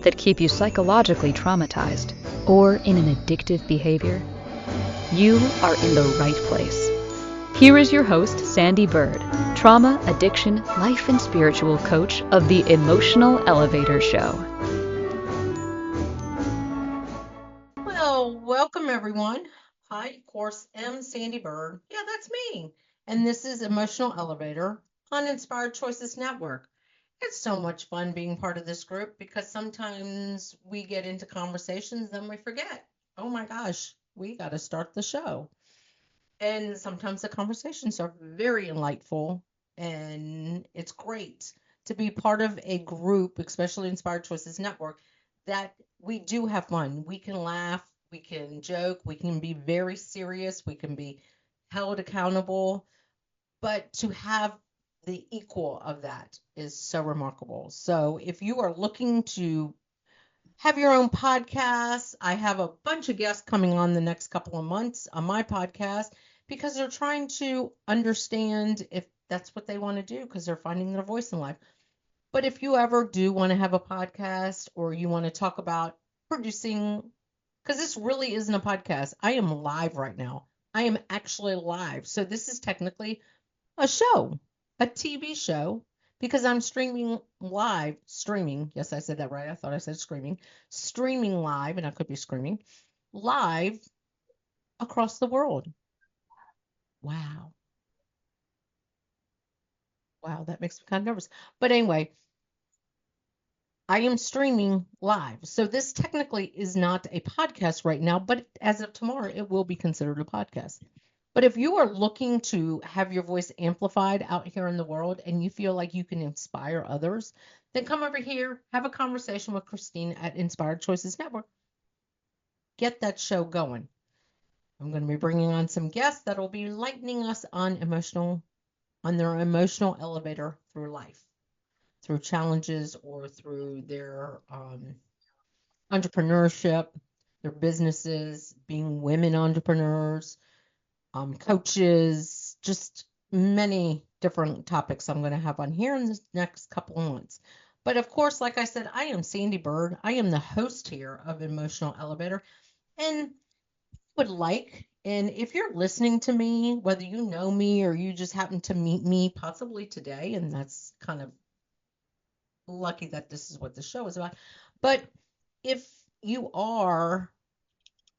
that keep you psychologically traumatized or in an addictive behavior, you are in the right place. Here is your host, Sandee Byrd, trauma, addiction, life, and spiritual coach of the Emotional Elevator Show. Well, welcome everyone. I, of course, am Sandee Byrd. Yeah, that's me. And this is Emotional Elevator on Inspired Choices Network. It's so much fun being part of this group because sometimes we get into conversations, then we forget. Oh my gosh, we got to start the show. And sometimes the conversations are very enlightful, and it's great to be part of a group, especially Inspired Choices Network, that we do have fun. We can laugh, we can joke, we can be very serious, we can be held accountable, but to have the equal of that is so remarkable. So if you are looking to have your own podcast, I have a bunch of guests coming on the next couple of months on my podcast because they're trying to understand if that's what they want to do because they're finding their voice in life. But if you ever do want to have a podcast or you want to talk about producing, because this really isn't a podcast, I am live right now. I am actually live. So this is technically a show, a TV show, because I'm streaming live, streaming. Yes, I said that right. I thought I said streaming live, and I could be screaming live across the world. Wow. Wow, that makes me kind of nervous. But anyway, I am streaming live. So this technically is not a podcast right now, but as of tomorrow, it will be considered a podcast. But if you are looking to have your voice amplified out here in the world and you feel like you can inspire others, then come over here, have a conversation with Christine at Inspired Choices Network. Get that show going. I'm going to be bringing on some guests that will be lightening us on their emotional elevator through life, through challenges or through their entrepreneurship, their businesses, being women entrepreneurs, coaches, just many different topics I'm going to have on here in the next couple of months. But of course, like I said, I am Sandee Byrd. I am the host here of Emotional Elevator and would like, and if you're listening to me, whether you know me or you just happen to meet me possibly today, and that's kind of lucky that this is what the show is about. But if you are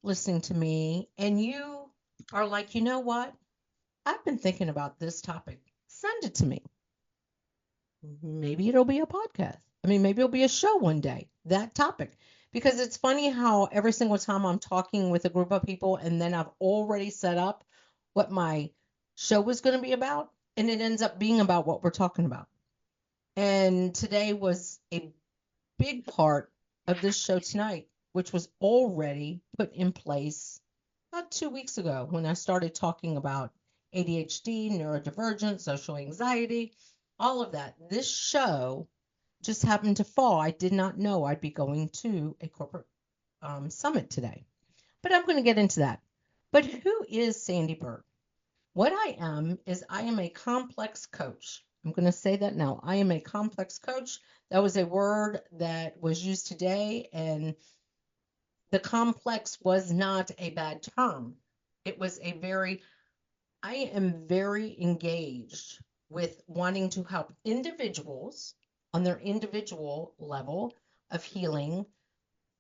listening to me and you are like, you know what? I've been thinking about this topic. Send it to me. Maybe it'll be a podcast. I mean, maybe it'll be a show one day, that topic. Because it's funny how every single time I'm talking with a group of people and then I've already set up what my show was going to be about, and it ends up being about what we're talking about. And today was a big part of this show tonight, which was already put in place about 2 weeks ago when I started talking about ADHD, neurodivergence, social anxiety, all of that. This show just happened to fall. I did not know I'd be going to a corporate summit today, but I'm going to get into that. But who is Sandee Byrd? What I am is I am a complex coach. I'm going to say that now. I am a complex coach. That was a word that was used today, and the complex was not a bad term. It was I am very engaged with wanting to help individuals on their individual level of healing.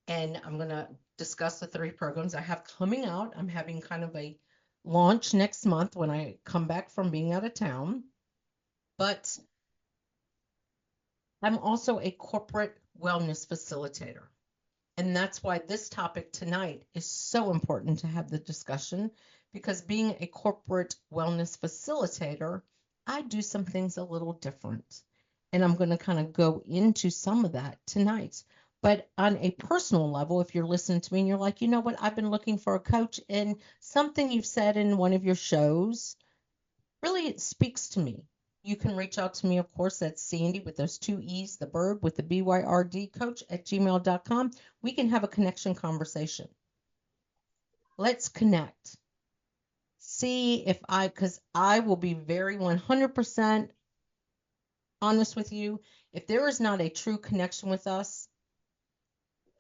And I'm going to discuss the 3 programs I have coming out. I'm having kind of a launch next month when I come back from being out of town. But I'm also a corporate wellness facilitator. And that's why this topic tonight is so important to have the discussion, because being a corporate wellness facilitator, I do some things a little different. And I'm going to kind of go into some of that tonight. But on a personal level, if you're listening to me and you're like, you know what, I've been looking for a coach, and something you've said in one of your shows really speaks to me. You can reach out to me, of course, that's Sandee with those 2 E's, the Bird with the BYRD coach at gmail.com. We can have a connection conversation. Let's connect. See if because I will be very 100% honest with you. If there is not a true connection with us,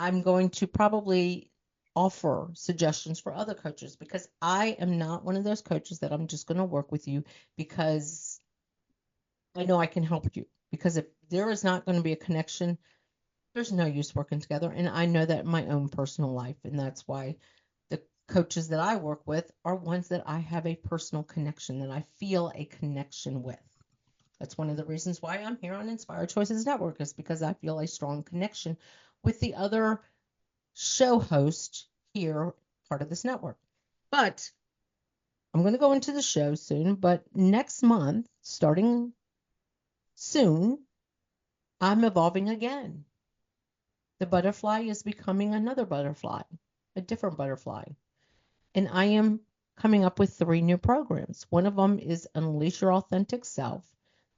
I'm going to probably offer suggestions for other coaches, because I am not one of those coaches that I'm just going to work with you because I know I can help you. Because if there is not going to be a connection, there's no use working together. And I know that in my own personal life. And that's why the coaches that I work with are ones that I have a personal connection, that I feel a connection with. That's one of the reasons why I'm here on Inspired Choices Network, is because I feel a strong connection with the other show host here, part of this network. But I'm going to go into the show soon. But next month, starting soon, I'm evolving again. The butterfly is becoming another butterfly, a different butterfly. And I am coming up with 3 new programs. One of them is Unleash Your Authentic Self,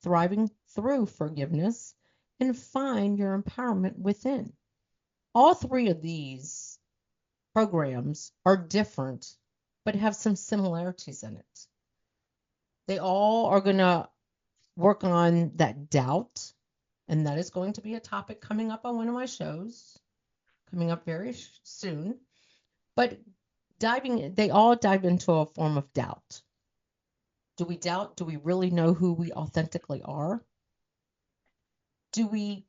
Thriving Through Forgiveness, and Find Your Empowerment Within. All 3 of these programs are different, but have some similarities in it. They all are going to work on that doubt, and that is going to be a topic coming up on one of my shows, coming up very soon. But they all dive into a form of doubt. Do we doubt? Do we really know who we authentically are? Do we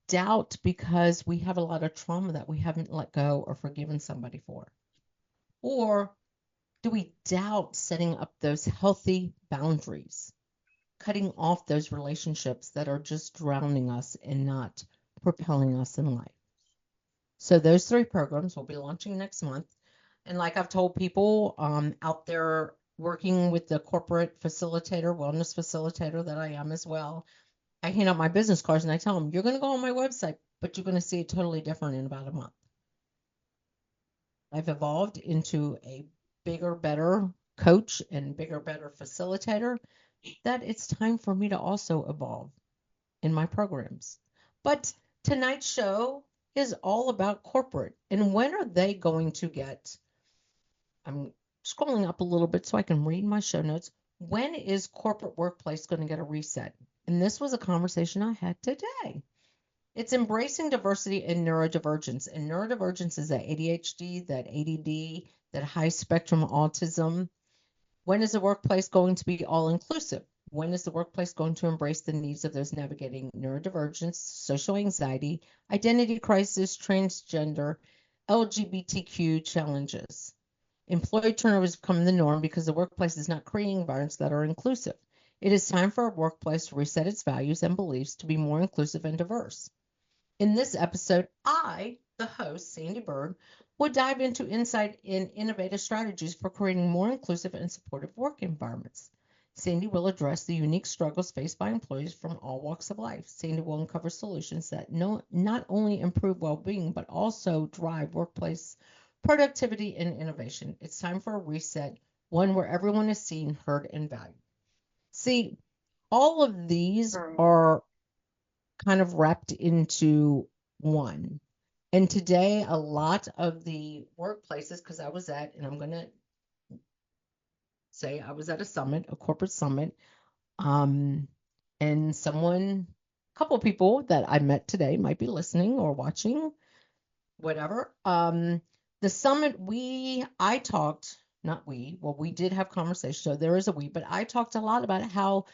doubt because we have a lot of trauma that we haven't let go or forgiven somebody for? Or do we doubt setting up those healthy boundaries, cutting off those relationships that are just drowning us and not propelling us in life? So those 3 programs will be launching next month. And like I've told people out there working with the corporate facilitator, wellness facilitator that I am as well, I hand out my business cards and I tell them, you're going to go on my website, but you're going to see it totally different in about a month. I've evolved into a bigger, better coach and bigger, better facilitator, that it's time for me to also evolve in my programs. But tonight's show is all about corporate. And when are they going to get, I'm scrolling up a little bit so I can read my show notes. When is corporate workplace going to get a reset? And this was a conversation I had today. It's embracing diversity and neurodivergence. And neurodivergence is that ADHD, that ADD, that high spectrum autism. When is the workplace going to be all inclusive? When is the workplace going to embrace the needs of those navigating neurodivergence, social anxiety, identity crisis, transgender, LGBTQ challenges? Employee turnover has become the norm because the workplace is not creating environments that are inclusive. It is time for a workplace to reset its values and beliefs to be more inclusive and diverse. In this episode, I, the host, Sandee Byrd, will dive into insight in innovative strategies for creating more inclusive and supportive work environments. Sandee will address the unique struggles faced by employees from all walks of life. Sandee will uncover solutions that not only improve well-being, but also drive workplace productivity and innovation. It's time for a reset, one where everyone is seen, heard, and valued. See, all of these are kind of wrapped into one. And today, a lot of the workplaces, because I was at, and I'm going to say I was at a summit, a corporate summit, and a couple of people that I met today might be listening or watching, whatever. The summit, we did have conversations, so there is a we, but I talked a lot about how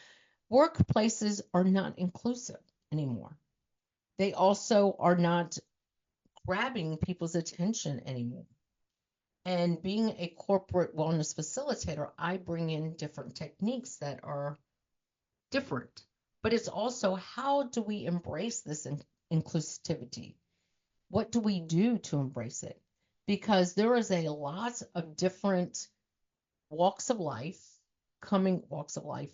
workplaces are not inclusive anymore. They also are not grabbing people's attention anymore. And being a corporate wellness facilitator, I bring in different techniques that are different. But it's also, how do we embrace this inclusivity? What do we do to embrace it? Because there is a lot of different walks of life, walks of life.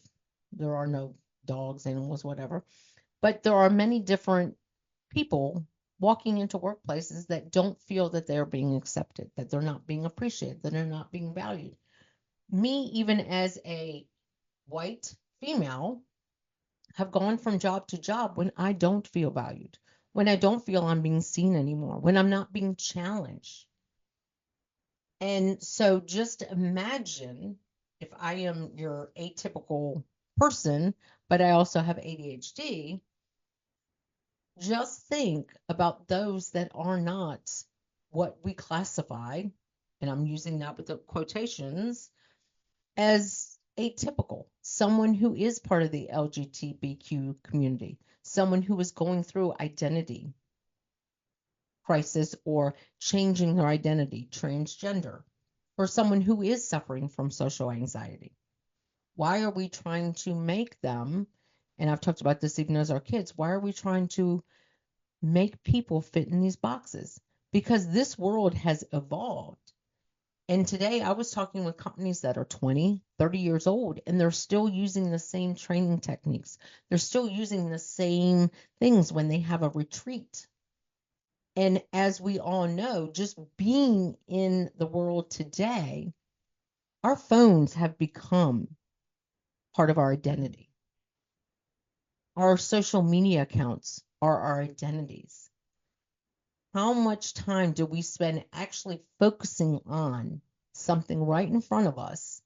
There are no dogs, animals, whatever. But there are many different people walking into workplaces that don't feel that they're being accepted, that they're not being appreciated, that they're not being valued. Me, even as a white female, have gone from job to job when I don't feel valued, when I don't feel I'm being seen anymore, when I'm not being challenged. And so just imagine if I am your atypical person, but I also have ADHD, Just think about those that are not what we classify, and I'm using that with the quotations, as atypical, someone who is part of the LGBTQ community, someone who is going through identity crisis or changing their identity, transgender, or someone who is suffering from social anxiety. Why are we trying to make them, and I've talked about this even as our kids, why are we trying to make people fit in these boxes? Because this world has evolved. And today I was talking with companies that are 20, 30 years old, and they're still using the same training techniques. They're still using the same things when they have a retreat. And as we all know, just being in the world today, our phones have become part of our identity. Our social media accounts are our identities. How much time do we spend actually focusing on something right in front of us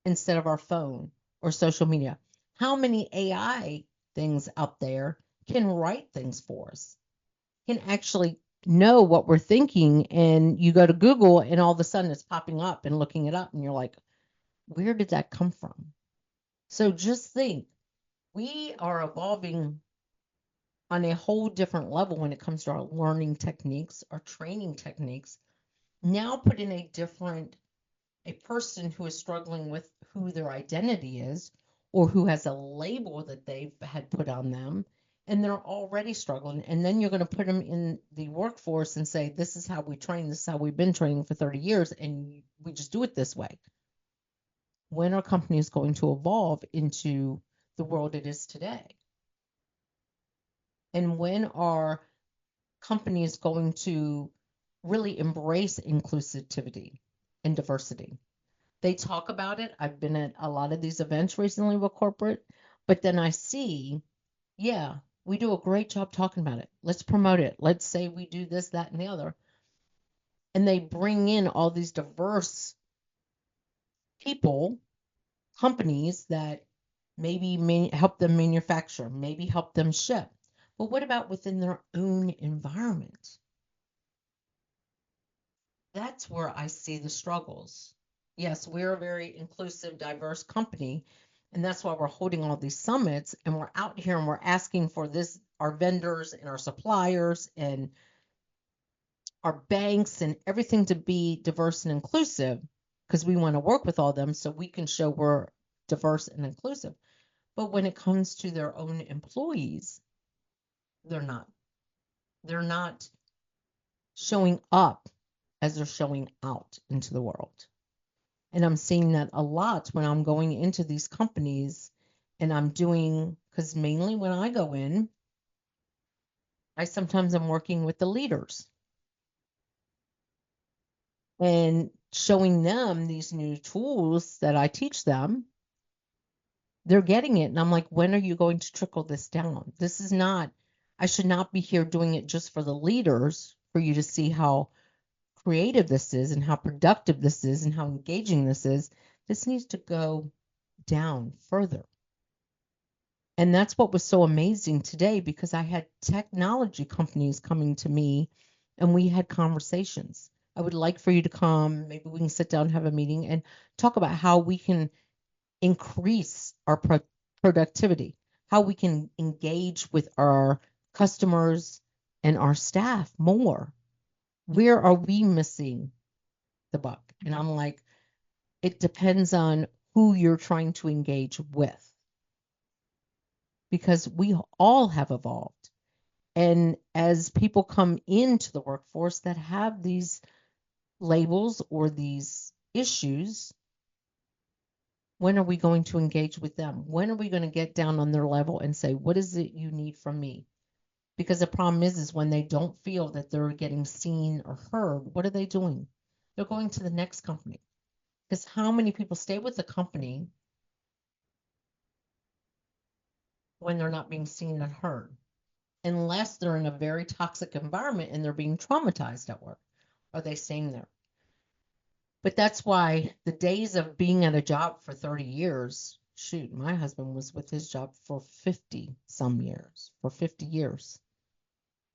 instead of our phone or social media? How many AI things out there can write things for us, can actually know what we're thinking? And you go to Google and all of a sudden it's popping up and looking it up and you're like, where did that come from? So just think, we are evolving on a whole different level when it comes to our learning techniques, our training techniques. Now put in a person who is struggling with who their identity is, or who has a label that they've had put on them, and they're already struggling. And then you're going to put them in the workforce and say, this is how we train, this is how we've been training for 30 years, and we just do it this way. When are companies going to evolve into the world it is today? And when are companies going to really embrace inclusivity and diversity? They talk about it. I've been at a lot of these events recently with corporate, but then I see, yeah, we do a great job talking about it. Let's promote it. Let's say we do this, that, and the other. And they bring in all these diverse people, companies that maybe help them manufacture, maybe help them ship. But what about within their own environment? That's where I see the struggles. Yes, we're a very inclusive, diverse company, and that's why we're holding all these summits, and we're out here and we're asking for this, our vendors and our suppliers and our banks and everything to be diverse and inclusive, because we want to work with all them so we can show we're diverse and inclusive. But when it comes to their own employees, they're not. They're not showing up as they're showing out into the world. And I'm seeing that a lot when I'm going into these companies and I'm doing, because mainly when I go in, I sometimes am working with the leaders and showing them these new tools that I teach them. They're getting it. And I'm like, when are you going to trickle this down? This is not, I should not be here doing it just for the leaders, for you to see how creative this is and how productive this is and how engaging this is. This needs to go down further. And that's what was so amazing today, because I had technology companies coming to me and we had conversations. I would like for you to come. Maybe we can sit down and have a meeting and talk about how we can increase our productivity, how we can engage with our customers and our staff more. Where are we missing the buck? And I'm like, it depends on who you're trying to engage with, because we all have evolved. And as people come into the workforce that have these labels or these issues, when are we going to engage with them? When are we going to get down on their level and say, what is it you need from me? Because the problem is when they don't feel that they're getting seen or heard, what are they doing? They're going to the next company. Because how many people stay with the company when they're not being seen and heard? Unless they're in a very toxic environment and they're being traumatized at work, are they staying there? But that's why the days of being at a job for 30 years shoot, my husband was with his job for 50 some years, for 50 years.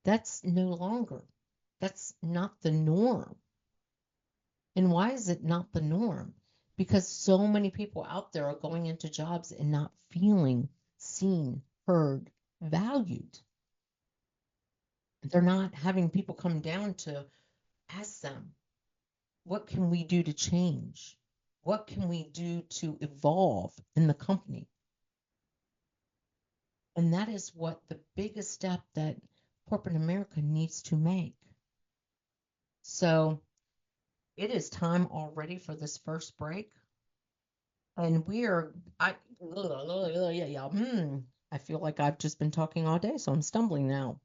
That's no longer. That's not the norm. And why is it not the norm? Because so many people out there are going into jobs and not feeling seen, heard, valued. They're not having people come down to ask them, what can we do to change? What can we do to evolve in the company? And that is what the biggest step that corporate America needs to make. So it is time already for this first break. And I feel like I've just been talking all day, so I'm stumbling now.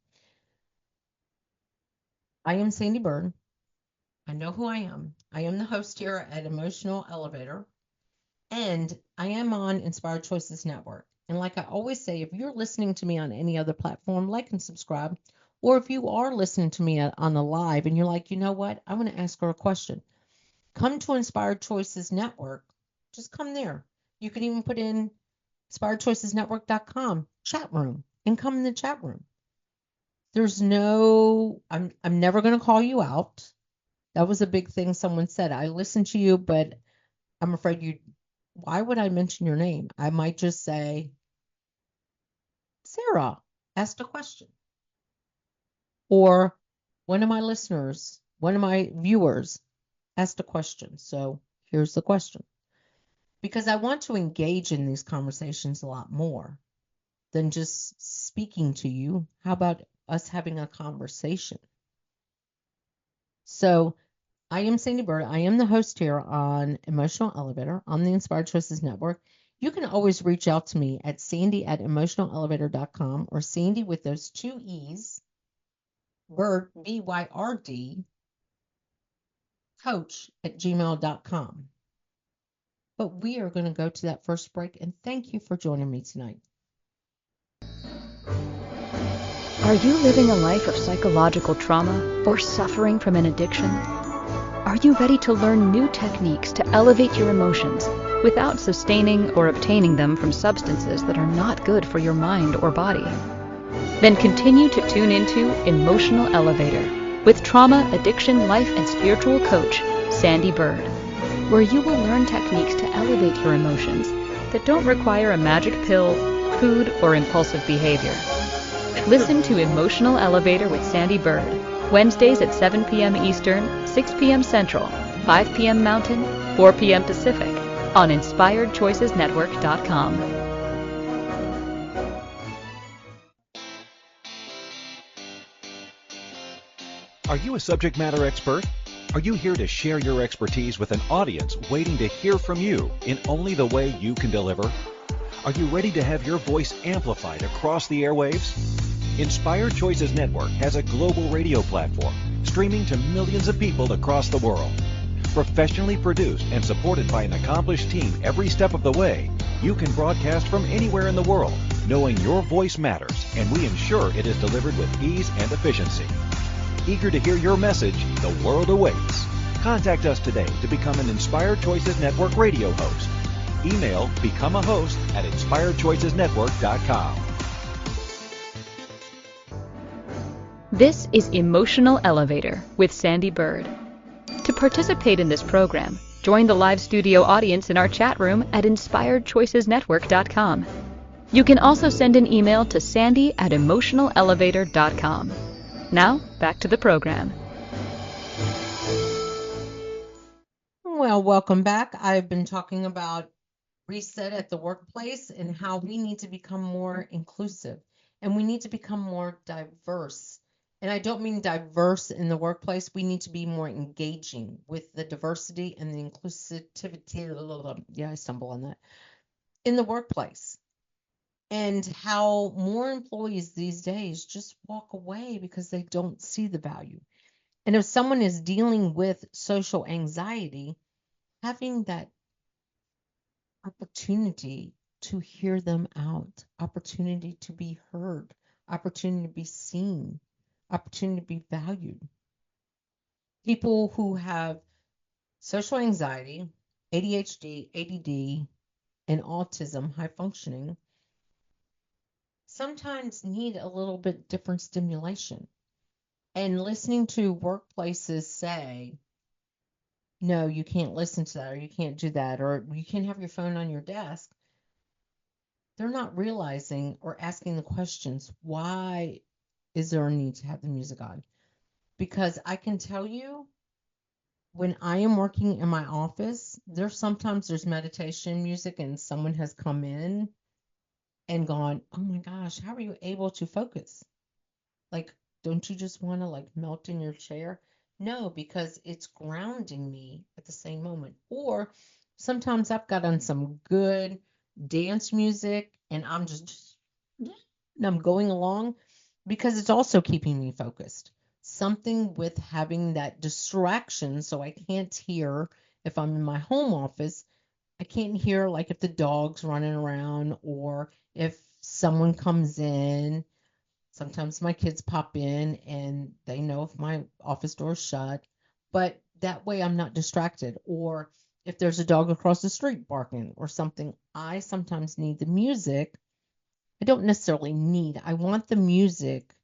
I am Sandee Byrd. I know who I am. I am the host here at Emotional Elevator, and I am on Inspired Choices Network. And like I always say, if you're listening to me on any other platform, like and subscribe. Or if you are listening to me on the live and you're like, you know what, I want to ask her a question, come to Inspired Choices Network. Just come there. You can even put in inspiredchoicesnetwork.com chat room and come in the chat room. There's no, I'm never going to call you out. That was a big thing someone said. I listened to you, but I'm afraid why would I mention your name? I might just say, Sarah asked a question. Or one of my listeners, one of my viewers asked a question. So here's the question. Because I want to engage in these conversations a lot more than just speaking to you. How about us having a conversation? So I am Sandee Byrd. I am the host here on Emotional Elevator on the Inspired Choices Network. You can always reach out to me at Sandee@emotionalelevator.com or Sandee with those two E's, Byrd, B-Y-R-D, coach@gmail.com. But we are going to go to that first break, and thank you for joining me tonight. Are you living a life of psychological trauma or suffering from an addiction? Are you ready to learn new techniques to elevate your emotions without sustaining or obtaining them from substances that are not good for your mind or body? Then continue to tune into Emotional Elevator with trauma, addiction, life, and spiritual coach, Sandee Byrd, where you will learn techniques to elevate your emotions that don't require a magic pill, food, or impulsive behavior. Listen to Emotional Elevator with Sandee Byrd, Wednesdays at 7 p.m. Eastern, 6 p.m. Central, 5 p.m. Mountain, 4 p.m. Pacific, on InspiredChoicesNetwork.com. Are you a subject matter expert? Are you here to share your expertise with an audience waiting to hear from you in only the way you can deliver? Are you ready to have your voice amplified across the airwaves? Inspired Choices Network has a global radio platform streaming to millions of people across the world. Professionally produced and supported by an accomplished team every step of the way, you can broadcast from anywhere in the world, knowing your voice matters, and we ensure it is delivered with ease and efficiency. Eager to hear your message, the world awaits. Contact us today to become an Inspired Choices Network radio host. Email become a host at inspiredchoicesnetwork.com. This is Emotional Elevator with Sandee Byrd. To participate in this program, join the live studio audience in our chat room at inspiredchoicesnetwork.com. You can also send an email to sandy@emotionalelevator.com. Now, back to the program. Well, welcome back. I've been talking about reset at the workplace and how we need to become more inclusive and we need to become more diverse. And I don't mean diverse in the workplace. We need to be more engaging with the diversity and the inclusivity. Yeah, I stumble on that. In the workplace. And how more employees these days just walk away because they don't see the value. And if someone is dealing with social anxiety, having that opportunity to hear them out, opportunity to be heard, opportunity to be seen, opportunity to be valued. People who have social anxiety, ADHD, ADD, and autism, high functioning, sometimes need a little bit different stimulation. And listening to workplaces say, no, you can't listen to that, or you can't do that, or you can't have your phone on your desk, they're not realizing or asking the questions, why is there a need to have the music on? Because I can tell you, when I am working in my office, there's meditation music, and someone has come in and gone, oh my gosh, how are you able to focus? Like, don't you just want to like melt in your chair? No, because it's grounding me at the same moment. Or sometimes I've got on some good dance music and and I'm going along because it's also keeping me focused. Something with having that distraction so I can't hear if I'm in my home office. I can't hear like if the dog's running around or if someone comes in. Sometimes my kids pop in and they know if my office door is shut, but that way I'm not distracted. Or if there's a dog across the street barking or something, I sometimes need the music. I don't necessarily need, I want the music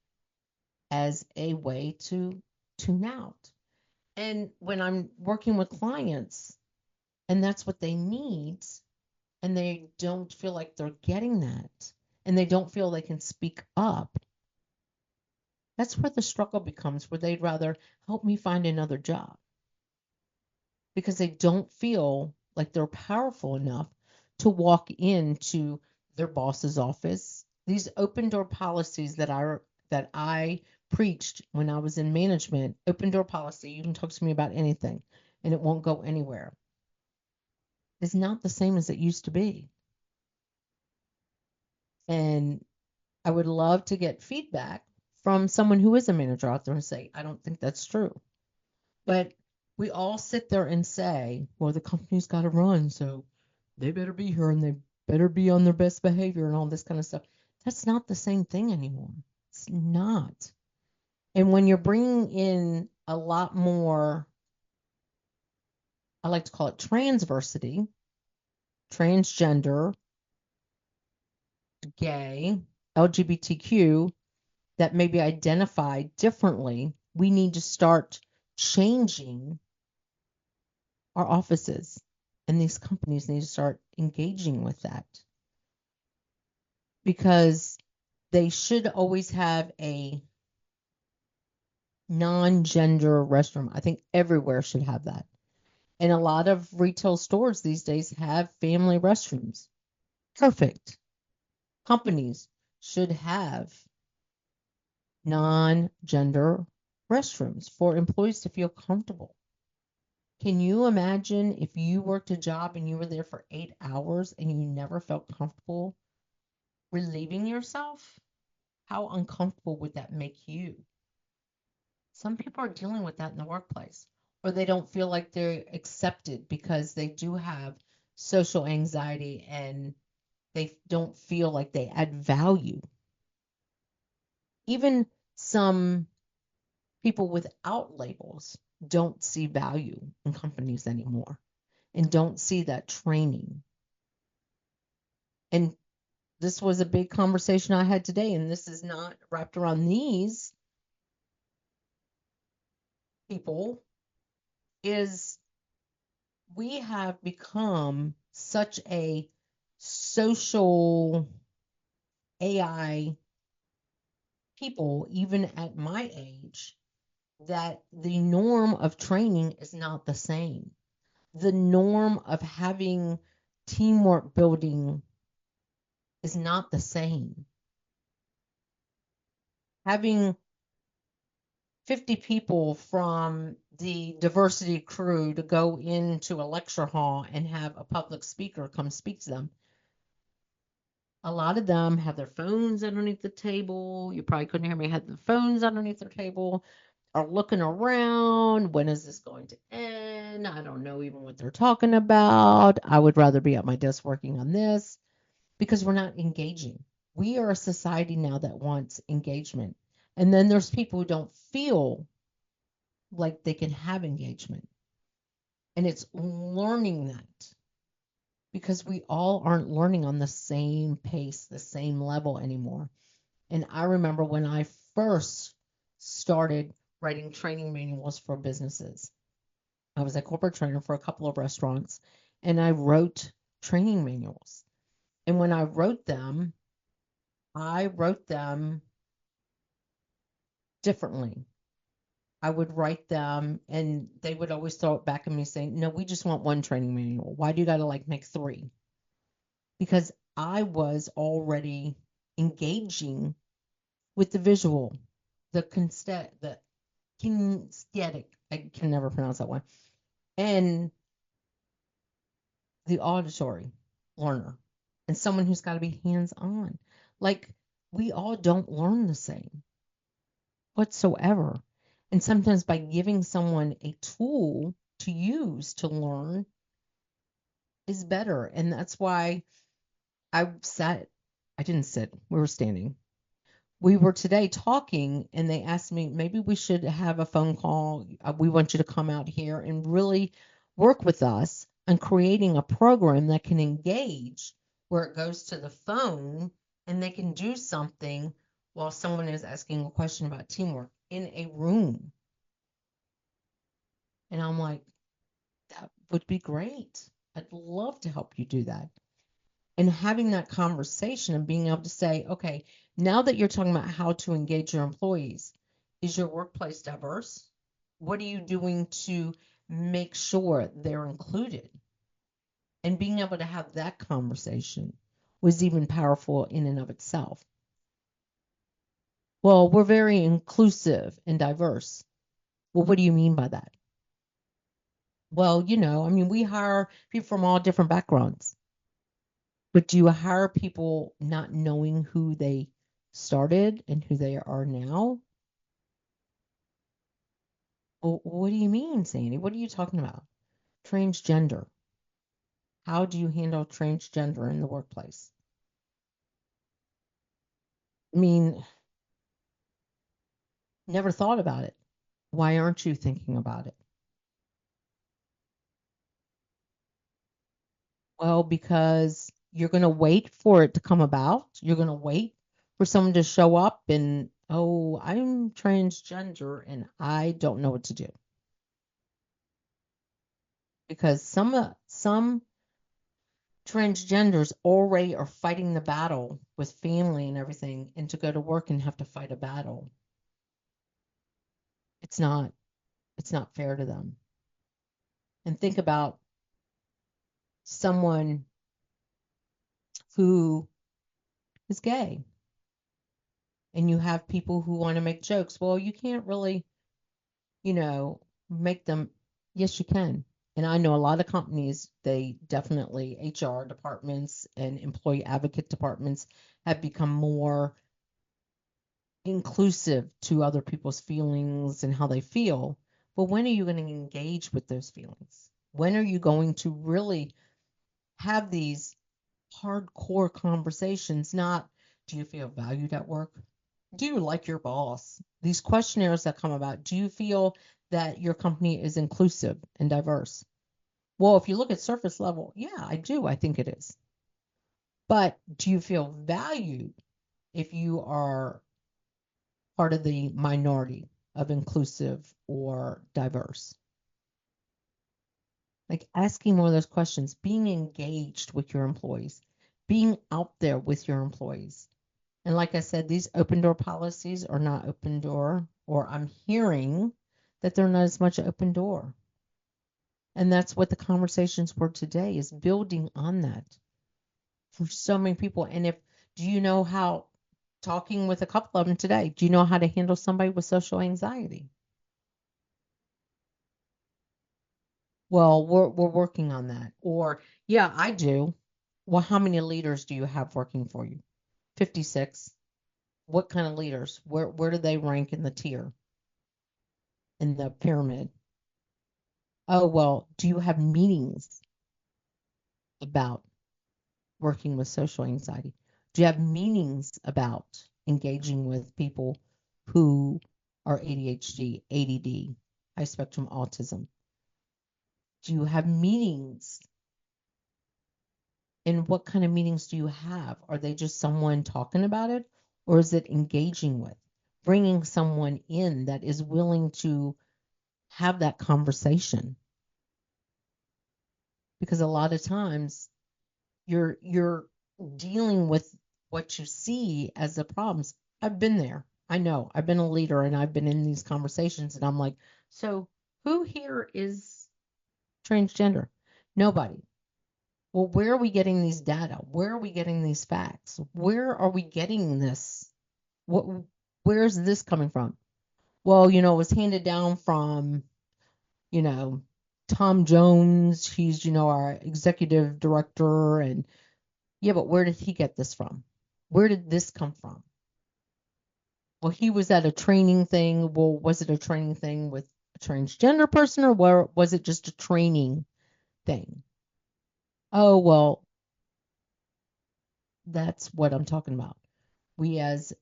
as a way to tune out. And when I'm working with clients and that's what they need, and they don't feel like they're getting that, and they don't feel they can speak up, that's where the struggle becomes, where they'd rather help me find another job because they don't feel like they're powerful enough to walk into their boss's office. These open door policies that I preached when I was in management, open door policy, you can talk to me about anything and it won't go anywhere, is not the same as it used to be. And I would love to get feedback from someone who is a manager out there and say, I don't think that's true. But we all sit there and say, well, the company's got to run, so they better be here and they better be on their best behavior and all this kind of stuff. That's not the same thing anymore. It's not. And when you're bringing in a lot more, I like to call it transversity, transgender, gay, LGBTQ, that maybe identify differently, we need to start changing our offices, and these companies need to start engaging with that because they should always have a non-gender restroom. I think everywhere should have that. And a lot of retail stores these days have family restrooms. Perfect. Companies should have non-gender restrooms for employees to feel comfortable. Can you imagine if you worked a job and you were there for 8 hours and you never felt comfortable relieving yourself? How uncomfortable would that make you? Some people are dealing with that in the workplace, or they don't feel like they're accepted because they do have social anxiety and they don't feel like they add value. Even some people without labels don't see value in companies anymore and don't see that training. And this was a big conversation I had today, and this is not wrapped around these people, is we have become such a social AI people, even at my age, that the norm of training is not the same. The norm of having teamwork building is not the same. Having 50 people from the diversity crew to go into a lecture hall and have a public speaker come speak to them. A lot of them have their phones underneath the table. You probably couldn't hear me, had the phones underneath their table, are looking around. When is this going to end? I don't know even what they're talking about. I would rather be at my desk working on this because we're not engaging. We are a society now that wants engagement. And then there's people who don't feel like they can have engagement. And it's learning that because we all aren't learning on the same pace, the same level anymore. And I remember when I first started writing training manuals for businesses. I was a corporate trainer for a couple of restaurants, and I wrote training manuals. And when I wrote them differently. I would write them, and they would always throw it back at me saying, "No, we just want one training manual. Why do you got to like make three?" Because I was already engaging with the visual, the kinesthetic, I can never pronounce that one, and the auditory learner, and someone who's got to be hands-on. Like, we all don't learn the same whatsoever. And sometimes by giving someone a tool to use to learn is better. And that's why I didn't sit, we were standing. We were today talking, and they asked me, maybe we should have a phone call. We want you to come out here and really work with us on creating a program that can engage, where it goes to the phone and they can do something while someone is asking a question about teamwork in a room. And I'm like, that would be great. I'd love to help you do that. And having that conversation and being able to say, okay, now that you're talking about how to engage your employees, is your workplace diverse? What are you doing to make sure they're included? And being able to have that conversation was even powerful in and of itself. Well, we're very inclusive and diverse. Well, what do you mean by that? Well, we hire people from all different backgrounds. But do you hire people not knowing who they started and who they are now? Well, what do you mean, Sandy? What are you talking about? Transgender. How do you handle transgender in the workplace? I mean, never thought about it. Why aren't you thinking about it? Well, because you're going to wait for it to come about. You're going to wait for someone to show up and, oh, I'm transgender and I don't know what to do. Because some transgenders already are fighting the battle with family and everything, and to go to work and have to fight a battle, it's not fair to them. And think about someone who is gay, and you have people who want to make jokes. Well, you can't really, make them. Yes, you can. And I know a lot of companies, they definitely, HR departments and employee advocate departments have become more inclusive to other people's feelings and how they feel. But when are you going to engage with those feelings? When are you going to really have these hardcore conversations? Not, do you feel valued at work? Do you like your boss? These questionnaires that come about, do you feel that your company is inclusive and diverse? Well, if you look at surface level, yeah, I do. I think it is. But do you feel valued if you are part of the minority of inclusive or diverse? Like, asking more of those questions, being engaged with your employees, being out there with your employees. And like I said, these open door policies are not open door, or I'm hearing that they're not as much open door. And that's what the conversations were today, is building on that for so many people. And do you know how, talking with a couple of them today, do you know how to handle somebody with social anxiety? Well, we're working on that. Or, yeah, I do. Well, how many leaders do you have working for you? 56. What kind of leaders? Where do they rank in the tier, in the pyramid? Oh, well, do you have meetings about working with social anxiety? Do you have meetings about engaging with people who are ADHD, ADD, high spectrum autism? Do you have meetings And what kind of meetings do you have? Are they just someone talking about it, or is it engaging with, bringing someone in that is willing to have that conversation? Because a lot of times you're dealing with what you see as the problems. I've been there. I know. I've been a leader and I've been in these conversations and I'm like, so who here is transgender? Nobody. Well, where are we getting these data? Where are we getting these facts? Where are we getting this? Where's this coming from? Well, it was handed down from, you know, Tom Jones. He's, our executive director. And yeah, but where did he get this from? Where did this come from? Well, he was at a training thing. Well, was it a training thing with a transgender person or was it just a training thing? Oh, well, that's what I'm talking about. We as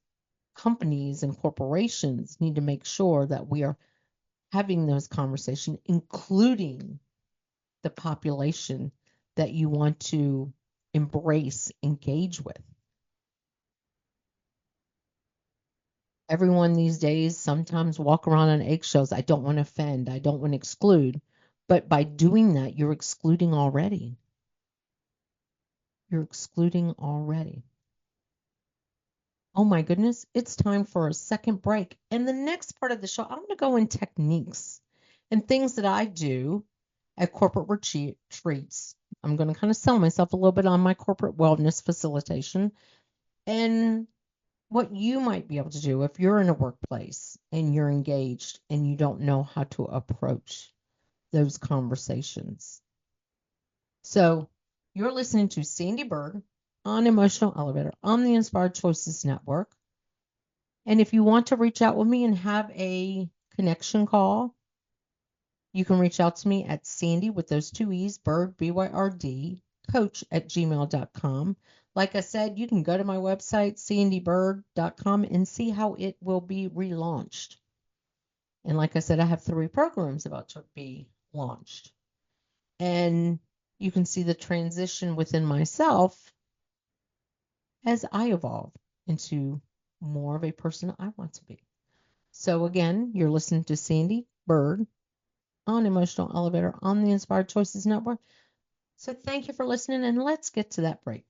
companies and corporations need to make sure that we are having those conversations, including the population that you want to embrace, engage with. Everyone these days sometimes walk around on eggshells. I don't want to offend. I don't want to exclude. But by doing that, you're excluding already. You're excluding already. Oh my goodness, it's time for a second break. And the next part of the show, I'm going to go in techniques and things that I do at corporate retreats. I'm going to kind of sell myself a little bit on my corporate wellness facilitation and what you might be able to do if you're in a workplace and you're engaged and you don't know how to approach those conversations. So you're listening to Sandee Byrd on Emotional Elevator on the Inspired Choices Network. And if you want to reach out with me and have a connection call, you can reach out to me at Sandee with those two E's, Byrd, B-Y-R-D, coach@gmail.com. Like I said, you can go to my website, sandeebyrd.com, and see how it will be relaunched. And like I said, I have 3 programs about to be launched. And you can see the transition within myself as I evolve into more of a person I want to be. So again, you're listening to Sandee Byrd on Emotional Elevator on the Inspired Choices Network. So thank you for listening, and let's get to that break.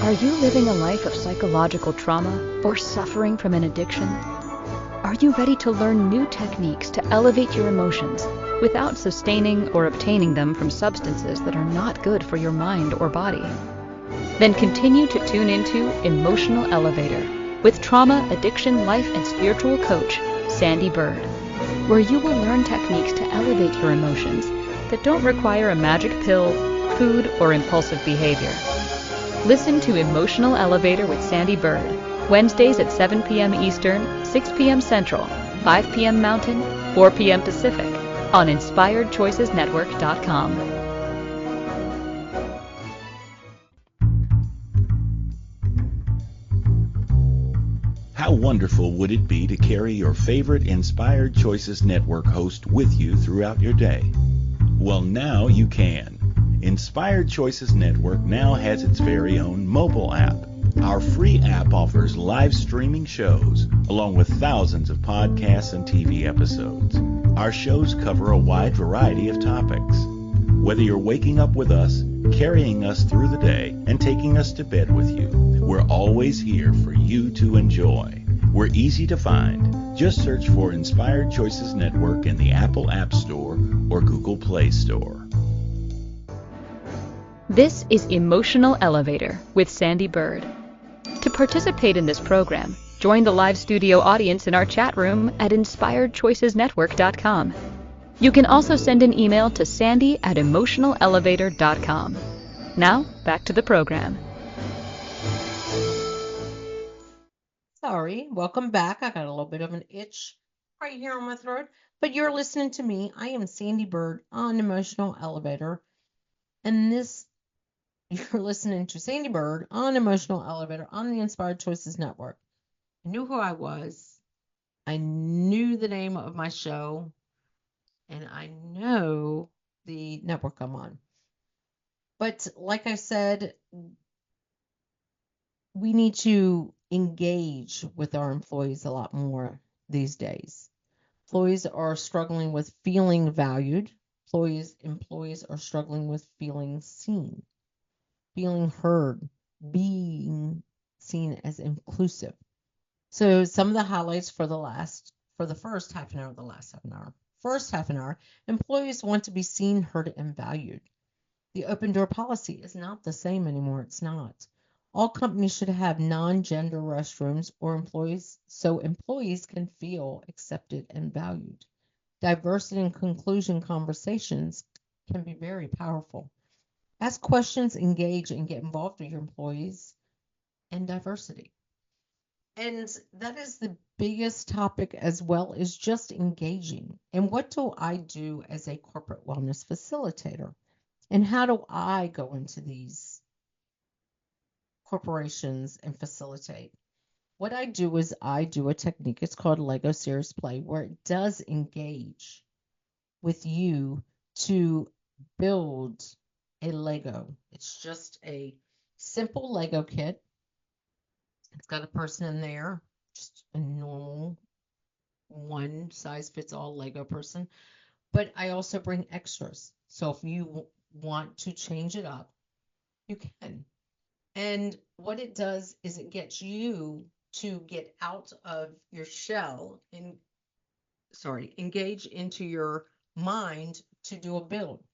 Are you living a life of psychological trauma or suffering from an addiction? Are you ready to learn new techniques to elevate your emotions without sustaining or obtaining them from substances that are not good for your mind or body? Then continue to tune into Emotional Elevator with trauma, addiction, life, and spiritual coach, Sandee Byrd, where you will learn techniques to elevate your emotions that don't require a magic pill, food, or impulsive behavior. Listen to Emotional Elevator with Sandee Byrd, Wednesdays at 7 p.m. Eastern, 6 p.m. Central, 5 p.m. Mountain, 4 p.m. Pacific, on InspiredChoicesNetwork.com. How wonderful would it be to carry your favorite Inspired Choices Network host with you throughout your day? Well, now you can. Inspired Choices Network now has its very own mobile app. Our free app offers live streaming shows, along with thousands of podcasts and TV episodes. Our shows cover a wide variety of topics. Whether you're waking up with us, carrying us through the day, and taking us to bed with you, we're always here for you to enjoy. We're easy to find. Just search for Inspired Choices Network in the Apple App Store or Google Play Store. This is Emotional Elevator with Sandee Byrd. To participate in this program, join the live studio audience in our chat room at InspiredChoicesNetwork.com. You can also send an email to sandy@emotionalelevator.com. Now, back to the program. Sorry, welcome back. I got a little bit of an itch right here on my throat, but you're listening to me. I am Sandee Byrd on Emotional Elevator, and you're listening to Sandee Byrd on Emotional Elevator on the Inspired Choices Network. I knew who I was. I knew the name of my show, and I know the network I'm on. But like I said, we need to engage with our employees a lot more these days. Employees are struggling with feeling valued. Employees are struggling with feeling seen, feeling heard, being seen as inclusive. So some of the highlights for the first half an hour, the last half an hour. First half an hour, employees want to be seen, heard, and valued. The open door policy is not the same anymore. It's not. All companies should have non-gender restrooms or employees can feel accepted and valued. Diversity and conclusion conversations can be very powerful. Ask questions, engage, and get involved with your employees and diversity. And that is the biggest topic, as well as just engaging. And what do I do as a corporate wellness facilitator? And how do I go into these corporations and facilitate? What I do is I do a technique. It's called Lego Serious Play, where it does engage with you to build a Lego. It's just a simple Lego kit. It's got a person in there, just a normal one size fits all Lego person. But I also bring extras. So if you want to change it up, you can. And what it does is it gets you to get out of your shell and engage into your mind to do a build.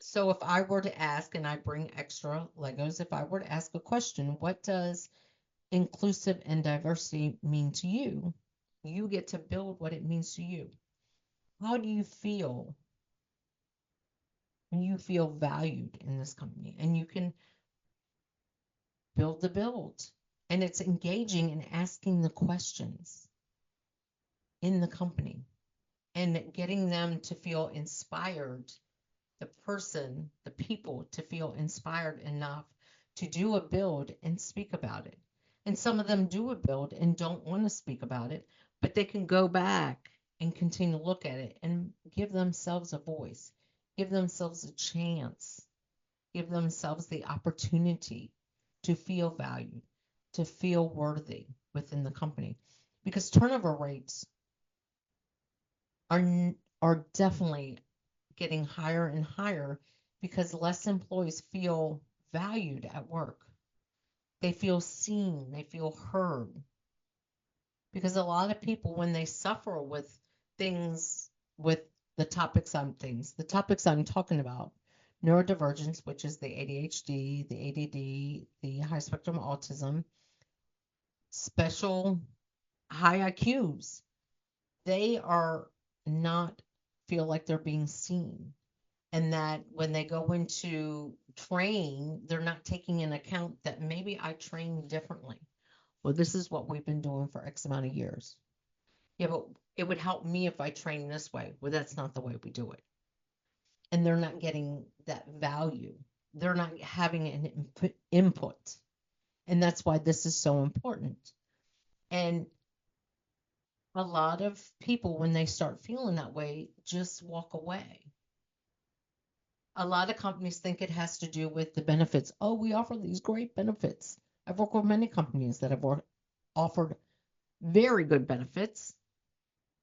So if I were to ask, and I bring extra Legos, if I were to ask a question, what does inclusive and diversity mean to you? You get to build what it means to you. How do you feel when you feel valued in this company? And you can build the build. And it's engaging and asking the questions in the company and getting them to feel inspired, the people to feel inspired enough to do a build and speak about it. And some of them do a build and don't want to speak about it, but they can go back and continue to look at it and give themselves a voice, give themselves a chance, give themselves the opportunity to feel valued, to feel worthy within the company. Because turnover rates are definitely getting higher and higher because less employees feel valued at work. They feel seen, they feel heard. Because a lot of people, when they suffer with things, with the topics I'm talking about, neurodivergence, which is the ADHD, the ADD, the high spectrum autism, special high IQs, they are not feel like they're being seen. And that when they go into train, they're not taking into account that maybe I train differently. Well, this is what we've been doing for X amount of years. Yeah, but it would help me if I train this way. Well, that's not the way we do it. And they're not getting that value. They're not having an input. And that's why this is so important. And a lot of people, when they start feeling that way, just walk away. A lot of companies think it has to do with the benefits. Oh, we offer these great benefits. I've worked with many companies that have offered very good benefits,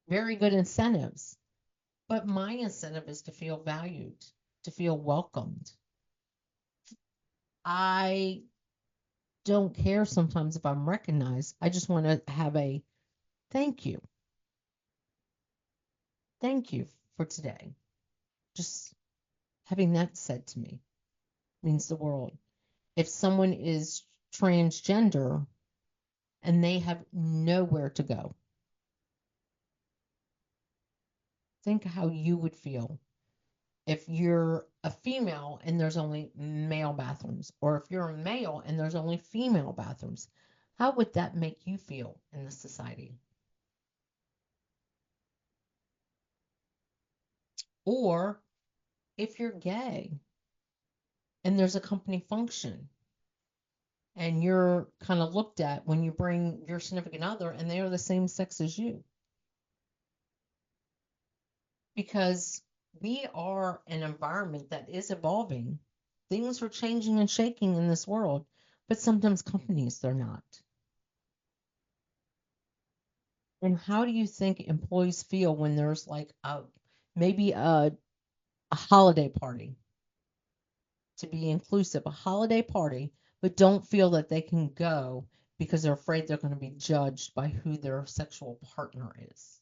very good incentives. But my incentive is to feel valued, to feel welcomed. I don't care sometimes if I'm recognized. I just want to have a thank you. Thank you for today. Just having that said to me means the world. If someone is transgender and they have nowhere to go, think how you would feel if you're a female and there's only male bathrooms, or if you're a male and there's only female bathrooms. How would that make you feel in the society? Or if you're gay and there's a company function and you're kind of looked at when you bring your significant other and they are the same sex as you. Because we are an environment that is evolving things are changing and shaking in this world, but sometimes companies, they're not. And how do you think employees feel when there's like maybe a holiday party, to be inclusive, a holiday party, but don't feel that they can go because they're afraid they're going to be judged by who their sexual partner is?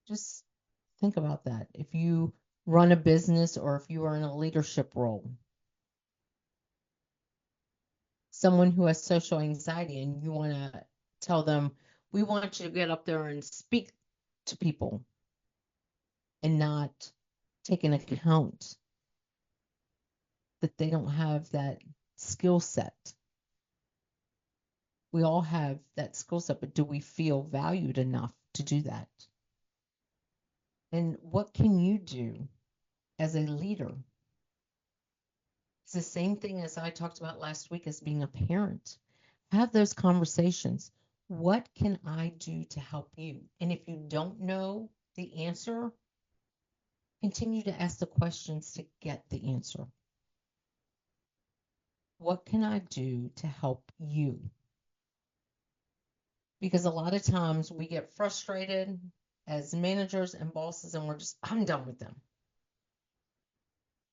Just think about that. If you run a business or if you are in a leadership role, someone who has social anxiety and you want to tell them, we want you to get up there and speak to people and not take into account that they don't have that skill set. We all have that skill set, but do we feel valued enough to do that? And what can you do as a leader? It's the same thing as I talked about last week as being a parent. Have those conversations. What can I do to help you? And if you don't know the answer, continue to ask the questions to get the answer. What can I do to help you? Because a lot of times we get frustrated as managers and bosses and we're just, I'm done with them.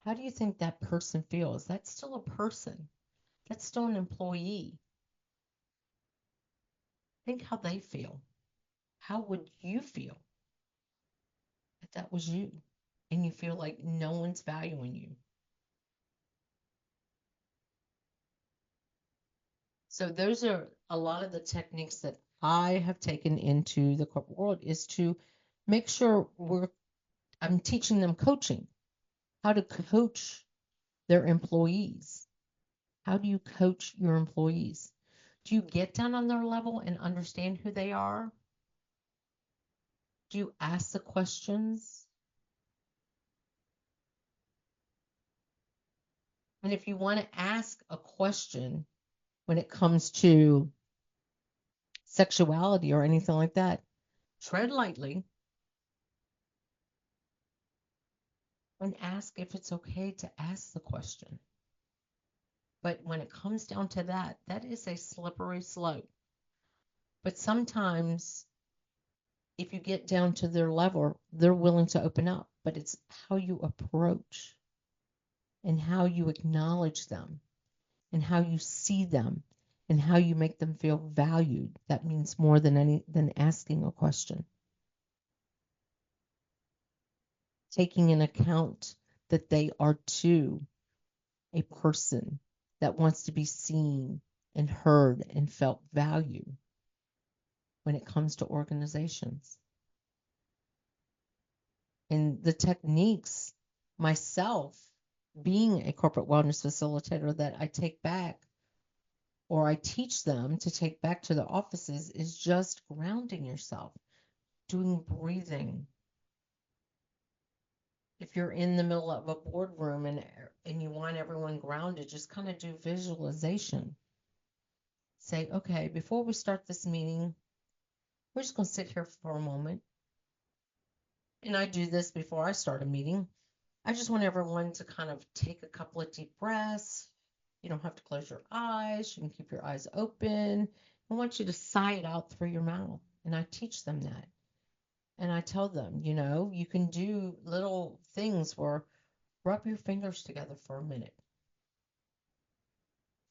How do you think that person feels? That's still a person. That's still an employee. Think how they feel. How would you feel if that was you and you feel like no one's valuing you? So those are a lot of the techniques that I have taken into the corporate world, is to make sure I'm teaching them coaching, how to coach their employees. How do you coach your employees? Do you get down on their level and understand who they are? Do you ask the questions? And if you want to ask a question when it comes to sexuality or anything like that, tread lightly and ask if it's okay to ask the question. But when it comes down to that, that is a slippery slope. But sometimes if you get down to their level, they're willing to open up. But it's how you approach and how you acknowledge them and how you see them and how you make them feel valued. That means more than asking a question. Taking into account that they are too a person that wants to be seen and heard and felt value when it comes to organizations. And the techniques, myself, being a corporate wellness facilitator, that I take back or I teach them to take back to their offices, is just grounding yourself, doing breathing. If you're in the middle of a boardroom and you want everyone grounded, just kind of do visualization. Say, okay, before we start this meeting, we're just going to sit here for a moment. And I do this before I start a meeting. I just want everyone to kind of take a couple of deep breaths. You don't have to close your eyes. You can keep your eyes open. I want you to sigh it out through your mouth. And I teach them that. And I tell them, you can do little things where rub your fingers together for a minute.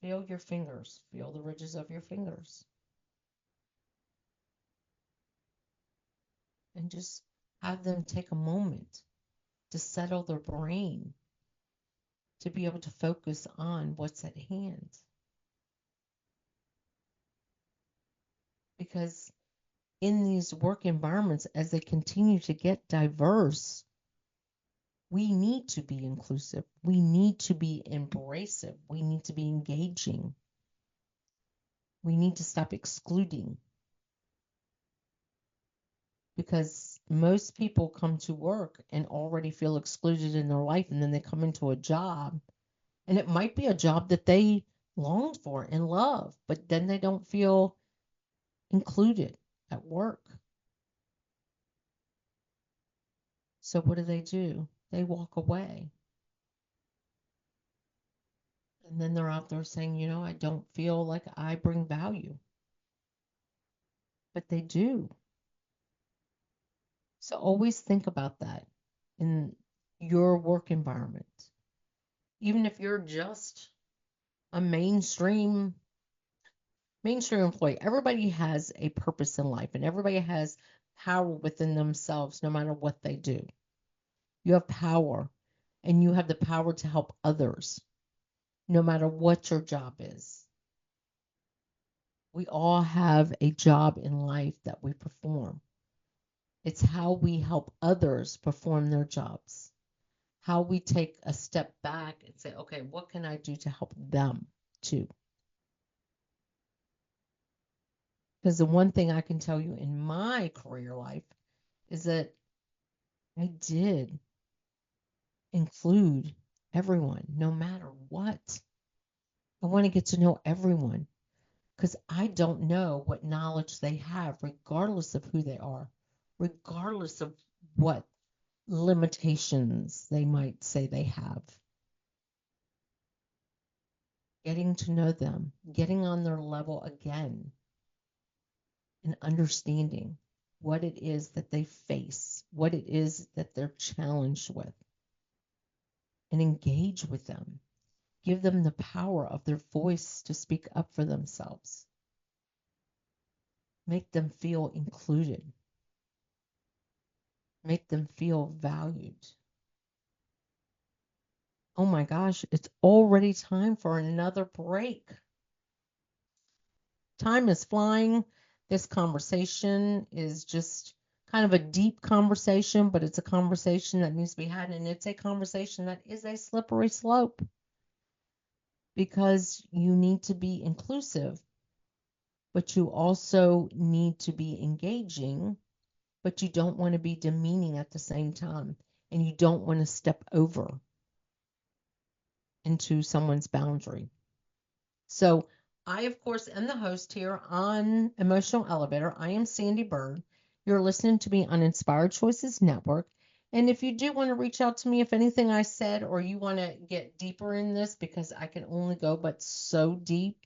Feel your fingers. Feel the ridges of your fingers. And just have them take a moment to settle their brain, to be able to focus on what's at hand. Because in these work environments, as they continue to get diverse, we need to be inclusive. We need to be embracive. We need to be engaging. We need to stop excluding. Because most people come to work and already feel excluded in their life, and then they come into a job, and it might be a job that they longed for and love, but then they don't feel included at work. So what do? They walk away. And then they're out there saying, I don't feel like I bring value. But they do. So always think about that in your work environment. Even if you're just a mainstream employee, everybody has a purpose in life and everybody has power within themselves no matter what they do. You have power and you have the power to help others no matter what your job is. We all have a job in life that we perform. It's how we help others perform their jobs. How we take a step back and say, okay, what can I do to help them too? Because the one thing I can tell you in my career life is that I did include everyone, no matter what. I want to get to know everyone because I don't know what knowledge they have, regardless of who they are, regardless of what limitations they might say they have. Getting to know them, getting on their level again, and understanding what it is that they face, what it is that they're challenged with, and engage with them. Give them the power of their voice to speak up for themselves. Make them feel included. Make them feel valued. Oh my gosh, it's already time for another break. Time is flying. This conversation is just kind of a deep conversation, but it's a conversation that needs to be had, and it's a conversation that is a slippery slope because you need to be inclusive, but you also need to be engaging, but you don't want to be demeaning at the same time, and you don't want to step over into someone's boundary. So I, of course, am the host here on Emotional Elevator. I am Sandee Byrd. You're listening to me on Inspired Choices Network. And if you do want to reach out to me, if anything I said, or you want to get deeper in this, because I can only go but so deep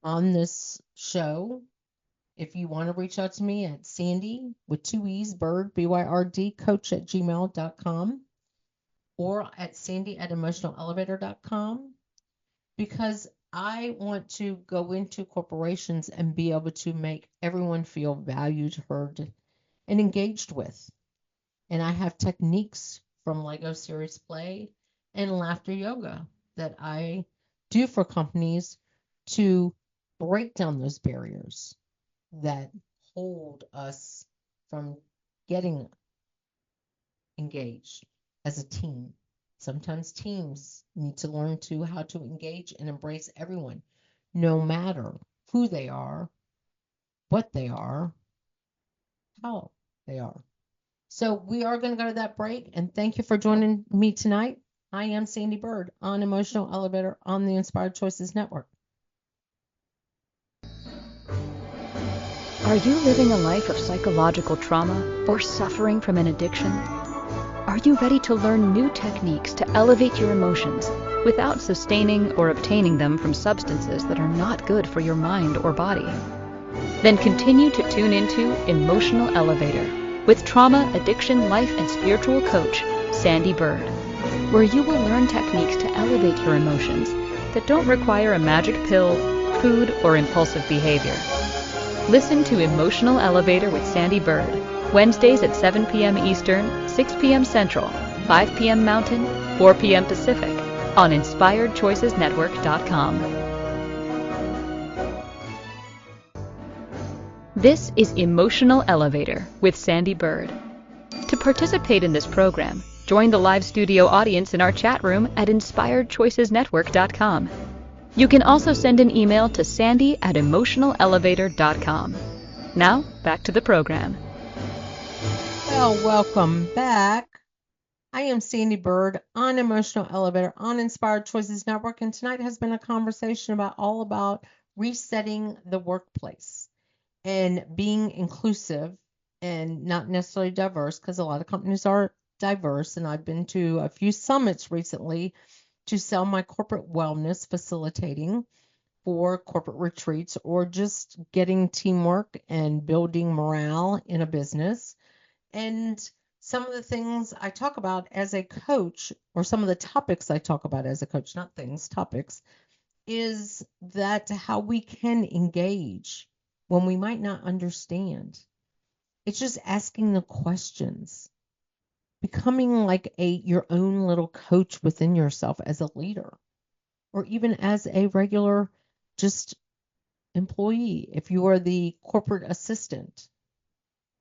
on this show, if you want to reach out to me at Sandee with 2 E's, Byrd, BYRD, coach at gmail.com, or at Sandee@emotionalelevator.com. Because I want to go into corporations and be able to make everyone feel valued, heard, and engaged with. And I have techniques from Lego Series Play and Laughter Yoga that I do for companies to break down those barriers that hold us from getting engaged as a team. Sometimes teams need to learn how to engage and embrace everyone, no matter who they are, what they are, how they are. So we are going to go to that break, and thank you for joining me tonight. I am Sandee Byrd on Emotional Elevator on the Inspired Choices Network. Are you living a life of psychological trauma or suffering from an addiction? Are you ready to learn new techniques to elevate your emotions without sustaining or obtaining them from substances that are not good for your mind or body? Then continue to tune into Emotional Elevator with trauma, addiction, life, and spiritual coach, Sandee Byrd, where you will learn techniques to elevate your emotions that don't require a magic pill, food, or impulsive behavior. Listen to Emotional Elevator with Sandee Byrd, Wednesdays at 7 p.m. Eastern, 6 p.m. Central, 5 p.m. Mountain, 4 p.m. Pacific, on InspiredChoicesNetwork.com. This is Emotional Elevator with Sandee Byrd. To participate in this program, join the live studio audience in our chat room at InspiredChoicesNetwork.com. You can also send an email to Sandee@emotionalelevator.com. Now, back to the program. Well, welcome back. I am Sandee Byrd on Emotional Elevator on Inspired Choices Network, and tonight has been a conversation all about resetting the workplace and being inclusive and not necessarily diverse, because a lot of companies are diverse. And I've been to a few summits recently to sell my corporate wellness facilitating for corporate retreats, or just getting teamwork and building morale in a business. And some of the things I talk about as a coach, or some of the topics I talk about as a coach, not things, topics, is that how we can engage when we might not understand. It's just asking the questions, becoming like your own little coach within yourself as a leader, or even as a regular just employee. If you are the corporate assistant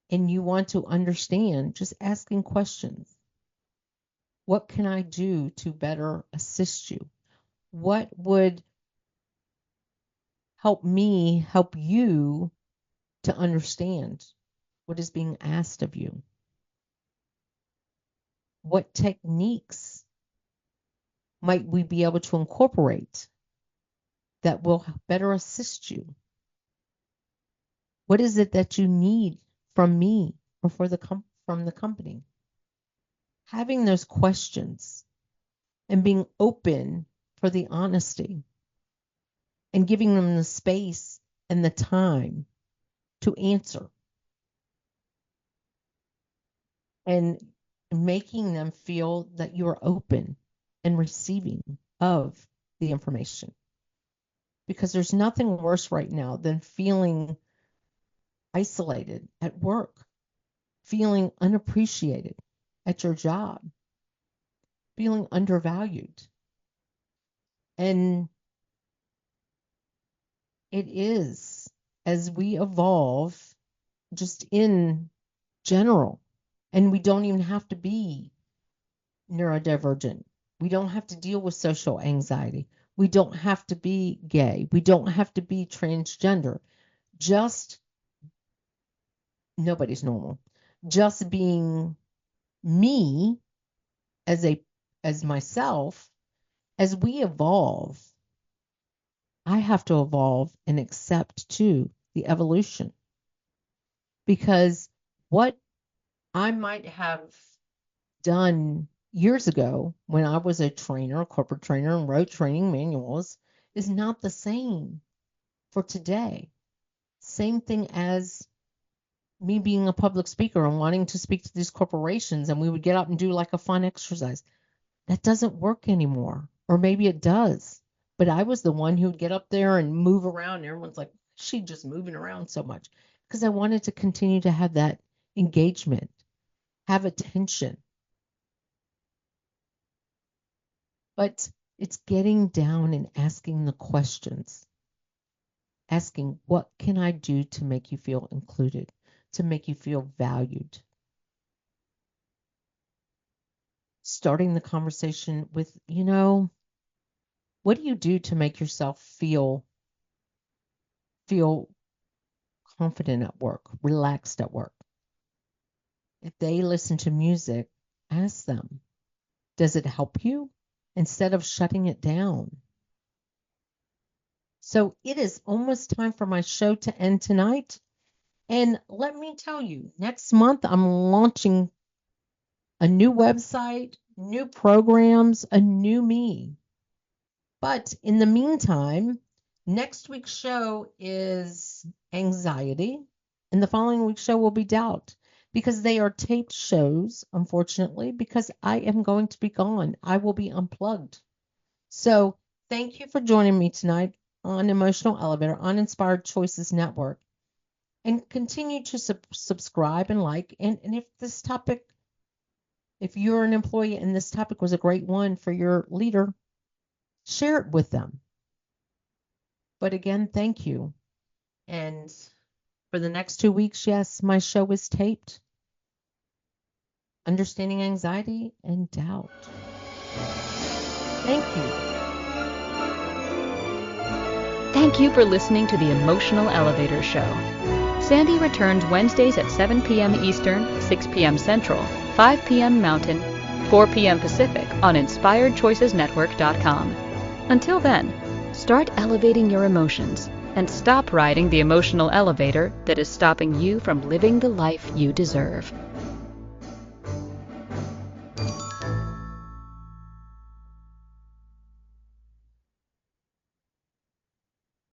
and you want to understand, just asking questions. What can I do to better assist you? What would help me help you to understand what is being asked of you? What techniques might we be able to incorporate that will better assist you? What is it that you need from me or from the company? Having those questions and being open for the honesty and giving them the space and the time to answer, and making them feel that you are open and receiving of the information. Because there's nothing worse right now than feeling isolated at work, feeling unappreciated at your job, feeling undervalued. And it is, as we evolve just in general, and we don't even have to be neurodivergent. We don't have to deal with social anxiety. We don't have to be gay. We don't have to be transgender. Just, nobody's normal. Just being me as myself. As we evolve, I have to evolve and accept too the evolution. Because what I might have done years ago when I was a trainer, a corporate trainer, and wrote training manuals is not the same for today. Same thing as me being a public speaker and wanting to speak to these corporations, and we would get up and do like a fun exercise. That doesn't work anymore. Or maybe it does. But I was the one who would get up there and move around. And everyone's like, she's just moving around so much. Because I wanted to continue to have that engagement, have attention. But it's getting down and asking the questions. Asking, what can I do to make you feel included, to make you feel valued? Starting the conversation with, what do you do to make yourself feel confident at work, relaxed at work? If they listen to music, ask them, does it help you? Instead of shutting it down. So it is almost time for my show to end tonight. And let me tell you, next month I'm launching a new website, new programs, a new me. But in the meantime, next week's show is anxiety, and the following week's show will be doubt, because they are taped shows, unfortunately, because I am going to be gone. I will be unplugged. So thank you for joining me tonight on Emotional Elevator on Inspired Choices Network. And continue to subscribe and like. And if this topic, if you're an employee and this topic was a great one for your leader, share it with them. But again, thank you. And for the next 2 weeks, yes, my show is taped. Understanding Anxiety and Doubt. Thank you. Thank you for listening to the Emotional Elevator Show. Sandee returns Wednesdays at 7 p.m. Eastern, 6 p.m. Central, 5 p.m. Mountain, 4 p.m. Pacific on InspiredChoicesNetwork.com. Until then, start elevating your emotions and stop riding the emotional elevator that is stopping you from living the life you deserve.